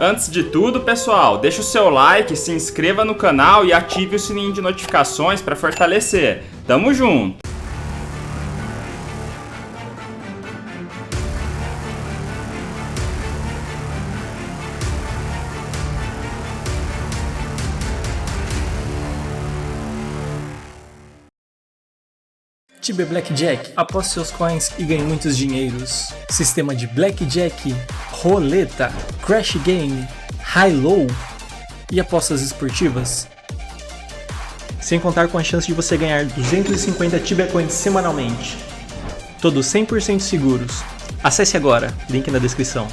Antes de tudo, pessoal, deixa o seu like, se inscreva no canal e ative o sininho de notificações para fortalecer. Tamo junto! Tibia Blackjack, aposte seus coins e ganhe muitos dinheiros. Sistema de Blackjack, roleta, Crash Game, High-Low e apostas esportivas. Sem contar com a chance de você ganhar 250 Tibia Coins semanalmente. Todos 100% seguros. Acesse agora, link na descrição.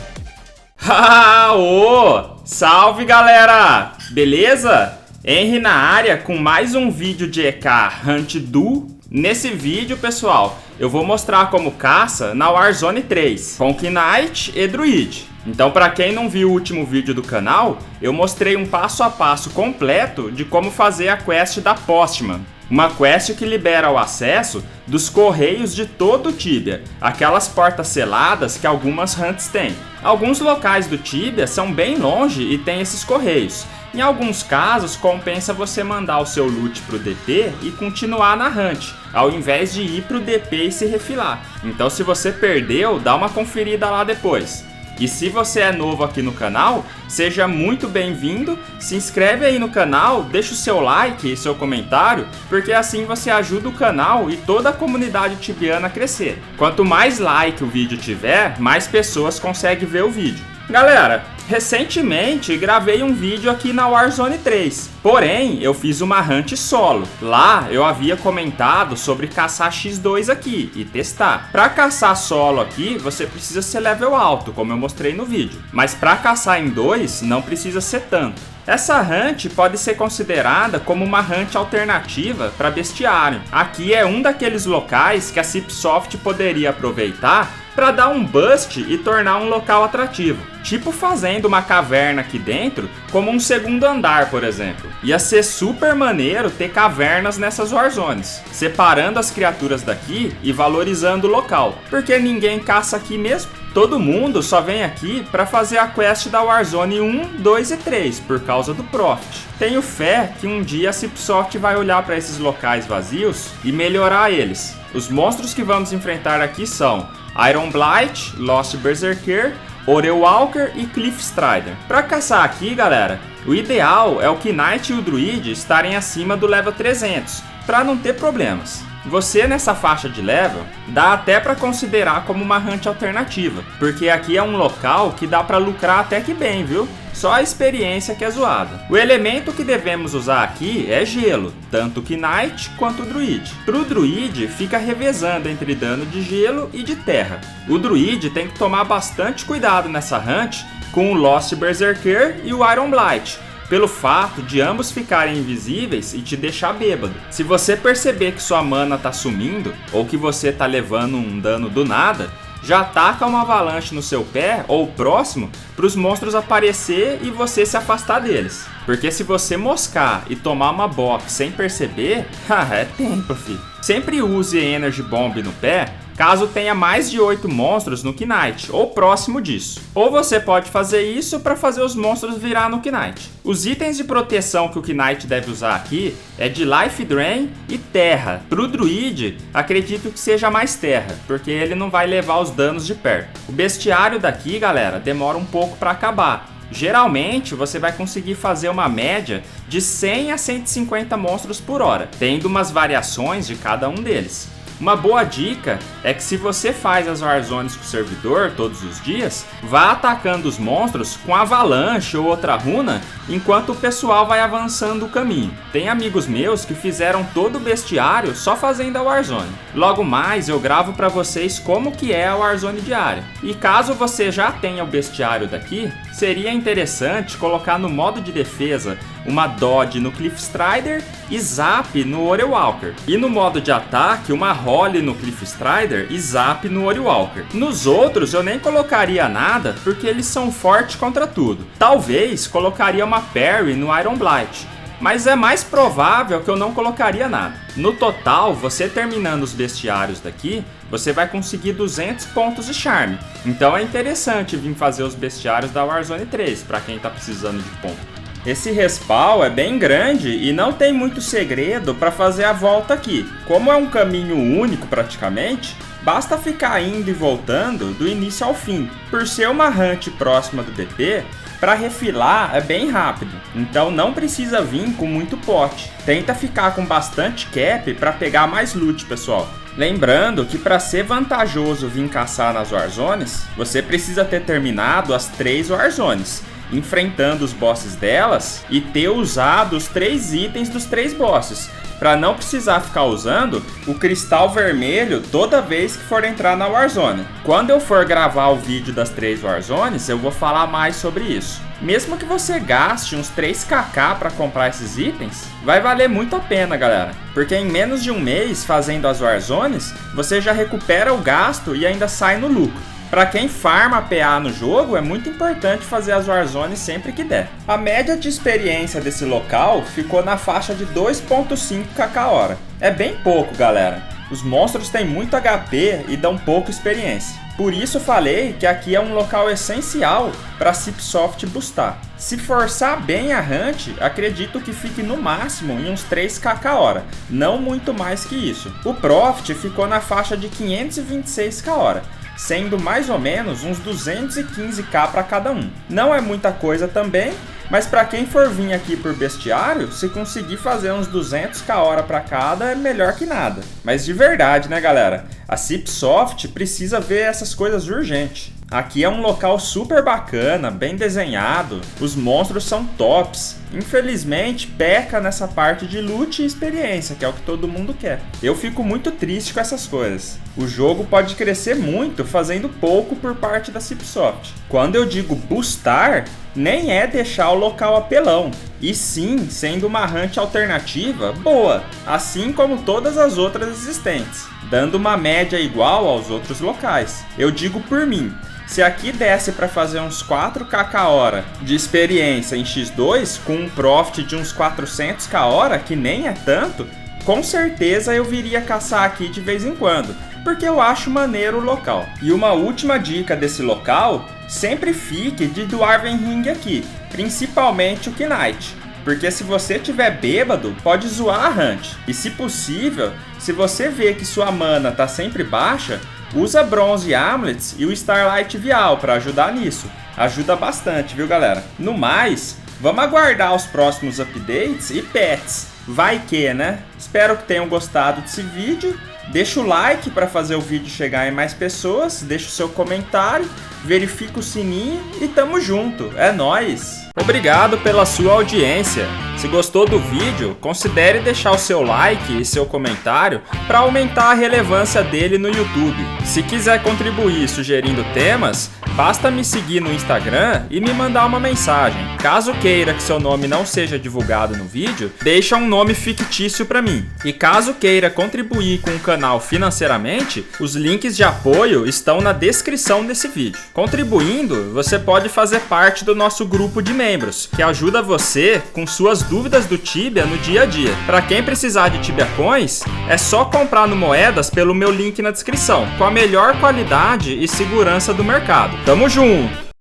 Salve galera! Beleza? Henry na área com mais um vídeo de EK Hunt Duo. Nesse vídeo, pessoal, eu vou mostrar como caça na Warzone 3, com Knight e Druid. Então, para quem não viu o último vídeo do canal, eu mostrei um passo a passo completo de como fazer a quest da Postman. Uma quest que libera o acesso dos correios de todo o Tibia, aquelas portas seladas que algumas hunts têm. Alguns locais do Tibia são bem longe e tem esses correios. Em alguns casos, compensa você mandar o seu loot pro DP e continuar na hunt, ao invés de ir pro DP e se refilar. Então, se você perdeu, dá uma conferida lá depois. E se você é novo aqui no canal, seja muito bem-vindo, se inscreve aí no canal, deixa o seu like e seu comentário, porque assim você ajuda o canal e toda a comunidade tibiana a crescer. Quanto mais like o vídeo tiver, mais pessoas conseguem ver o vídeo. Galera, recentemente gravei um vídeo aqui na Warzone 3, porém eu fiz uma hunt solo. Lá eu havia comentado sobre caçar X2 aqui e testar. Para caçar solo aqui você precisa ser level alto, como eu mostrei no vídeo, mas para caçar em 2 não precisa ser tanto. Essa hunt pode ser considerada como uma hunt alternativa para bestiário. Aqui é um daqueles locais que a Cipsoft poderia aproveitar para dar um bust e tornar um local atrativo. Tipo fazendo uma caverna aqui dentro, como um segundo andar, por exemplo. Ia ser super maneiro ter cavernas nessas Warzones, separando as criaturas daqui e valorizando o local. Porque ninguém caça aqui mesmo. Todo mundo só vem aqui para fazer a quest da Warzone 1, 2 e 3, por causa do Profit. Tenho fé que um dia a Cipsoft vai olhar para esses locais vazios e melhorar eles. Os monstros que vamos enfrentar aqui são Iron Blight, Lost Berserker, Orewalker e Cliff Strider. Para caçar aqui, galera, o ideal é o Knight e o Druid estarem acima do level 300, para não ter problemas. Você nessa faixa de level, dá até para considerar como uma hunt alternativa, porque aqui é um local que dá para lucrar até que bem, viu? Só a experiência que é zoada. O elemento que devemos usar aqui é gelo, tanto o Knight quanto o Druid. Pro Druid fica revezando entre dano de gelo e de terra. O Druid tem que tomar bastante cuidado nessa hunt com o Lost Berserker e o Iron Blight, pelo fato de ambos ficarem invisíveis e te deixar bêbado. Se você perceber que sua mana tá sumindo, ou que você tá levando um dano do nada, já taca uma avalanche no seu pé ou próximo para os monstros aparecer e você se afastar deles. Porque se você moscar e tomar uma box sem perceber, é tempo, filho. Sempre use Energy Bomb no pé, caso tenha mais de 8 monstros no Knight, ou próximo disso. Ou você pode fazer isso para fazer os monstros virar no Knight. Os itens de proteção que o Knight deve usar aqui é de Life Drain e Terra. Pro Druid, acredito que seja mais Terra, porque ele não vai levar os danos de perto. O bestiário daqui, galera, demora um pouco para acabar. Geralmente você vai conseguir fazer uma média de 100 a 150 monstros por hora, tendo umas variações de cada um deles. Uma boa dica é que se você faz as Warzones com o servidor todos os dias, vá atacando os monstros com avalanche ou outra runa, enquanto o pessoal vai avançando o caminho. Tem amigos meus que fizeram todo o bestiário só fazendo a Warzone. Logo mais eu gravo para vocês como que é a Warzone diária. E caso você já tenha o bestiário daqui, seria interessante colocar no modo de defesa uma Dodge no Cliff Strider e Zap no Orewalker. E no modo de ataque, uma Holly no Cliff Strider e Zap no Orewalker. Nos outros eu nem colocaria nada, porque eles são fortes contra tudo. Talvez colocaria uma Parry no Iron Blight, mas é mais provável que eu não colocaria nada. No total, você terminando os bestiários daqui, você vai conseguir 200 pontos de charme. Então é interessante vir fazer os bestiários da Warzone 3, para quem tá precisando de ponto. Esse respawn é bem grande e não tem muito segredo para fazer a volta aqui. Como é um caminho único praticamente, basta ficar indo e voltando do início ao fim. Por ser uma hunt próxima do DP, para refilar é bem rápido, então não precisa vir com muito pote. Tenta ficar com bastante cap para pegar mais loot, pessoal. Lembrando que para ser vantajoso vir caçar nas Warzones, você precisa ter terminado as 3 Warzones, enfrentando os bosses delas e ter usado os 3 itens dos 3 bosses, para não precisar ficar usando o cristal vermelho toda vez que for entrar na Warzone. Quando eu for gravar o vídeo das 3 Warzones, eu vou falar mais sobre isso. Mesmo que você gaste uns 3kk para comprar esses itens, vai valer muito a pena, galera. Porque em menos de um mês fazendo as Warzones, você já recupera o gasto e ainda sai no lucro. Para quem farma PA no jogo, é muito importante fazer as Warzones sempre que der. A média de experiência desse local ficou na faixa de 2.5 kk/hora. É bem pouco, galera. Os monstros têm muito HP e dão pouca experiência. Por isso falei que aqui é um local essencial para a Cipsoft boostar. Se forçar bem a hunt, acredito que fique no máximo em uns 3 kk/hora, não muito mais que isso. O Profit ficou na faixa de 526 kk/hora. Sendo mais ou menos uns 215k para cada um. Não é muita coisa também, mas para quem for vir aqui por bestiário, se conseguir fazer uns 200k/hora para cada é melhor que nada. Mas de verdade, né, galera? A Cipsoft precisa ver essas coisas urgente. Aqui é um local super bacana, bem desenhado, os monstros são tops. Infelizmente, peca nessa parte de loot e experiência, que é o que todo mundo quer. Eu fico muito triste com essas coisas. O jogo pode crescer muito fazendo pouco por parte da Cipsoft. Quando eu digo boostar, nem é deixar o local apelão, e sim sendo uma hunt alternativa boa, assim como todas as outras existentes, dando uma média igual aos outros locais. Eu digo por mim. Se aqui desse para fazer uns 4 kk/hora de experiência em X2 com um profit de uns 400 kk/hora, que nem é tanto, com certeza eu viria caçar aqui de vez em quando, porque eu acho maneiro o local. E uma última dica desse local, sempre fique de Dwarven Ring aqui, principalmente o Knight. Porque se você tiver bêbado, pode zoar a hunt. E se possível, se você vê que sua mana tá sempre baixa, usa Bronze Amulets e o Starlight Vial para ajudar nisso. Ajuda bastante, viu, galera? No mais, vamos aguardar os próximos updates e pets. Vai que, né? Espero que tenham gostado desse vídeo. Deixa o like para fazer o vídeo chegar em mais pessoas. Deixa o seu comentário. Verifica o sininho e tamo junto. É nóis! Obrigado pela sua audiência. Se gostou do vídeo, considere deixar o seu like e seu comentário para aumentar a relevância dele no YouTube. Se quiser contribuir sugerindo temas, basta me seguir no Instagram e me mandar uma mensagem. Caso queira que seu nome não seja divulgado no vídeo, deixa um nome fictício para mim. E caso queira contribuir com o canal financeiramente, os links de apoio estão na descrição desse vídeo. Contribuindo, você pode fazer parte do nosso grupo de membros, que ajuda você com suas dúvidas do Tibia no dia a dia. Para quem precisar de Tibia Coins, é só comprar no Moedas pelo meu link na descrição, com a melhor qualidade e segurança do mercado. Tamo junto!